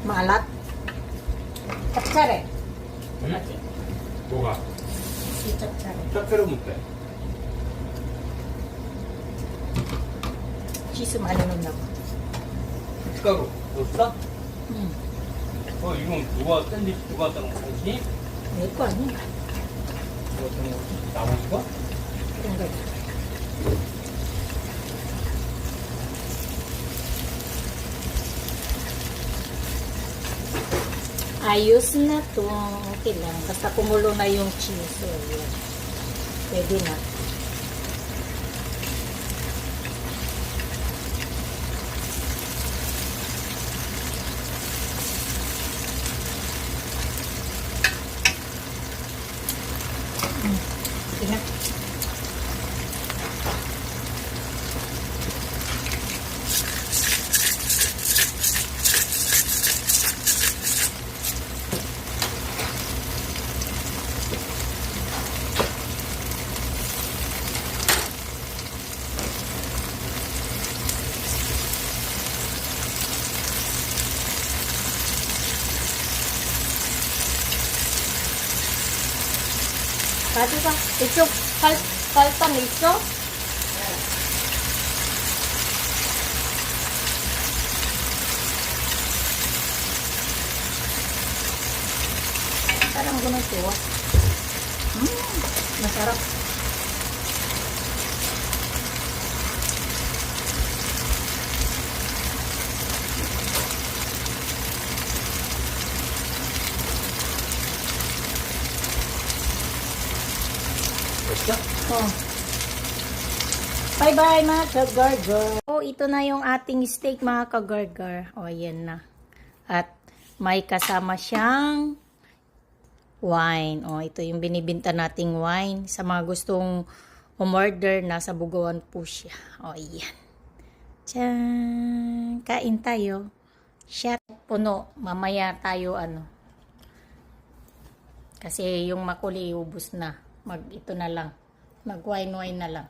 Maalat. 짭짤해. 응? 맞지? 뭐가? 이 짭짤해. 짭짤해 못해. 치즈 많이 넣는다고. 고춧가루 넣었어? 응. 이건 누가 샌드위치 누가 따는 거 당신이? 내 거 아니야? 누가 따는 거? 나머지 거? 그런 거. Ayos na to. Okay lang. Basta kumulo na yung cheese. So, yun. Pwede na. Okay na. 가져가. 이쪽 팔판 있어? Parang gano'n tuwa. Masarap. 됐어? Bye-bye mga ka-gargar. Ito na yung ating steak mga ka-gargar. Yan na. At may kasama siyang wine. Ito yung binibinta nating wine. Sa mga gustong umorder, nasa Bugawan po siya. Yan. Tiyan. Kain tayo. Shot puno. Mamaya tayo Kasi yung makuli ubos na. Ito na lang. Mag-wine na lang.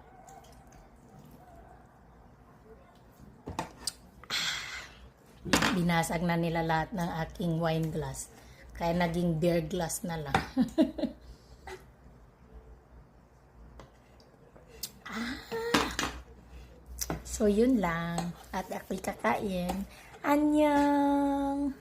Binasag na nila lahat ng aking wine glass. Kaya naging beer glass na lang. So, yun lang. At ako'y kakain. Annyeong!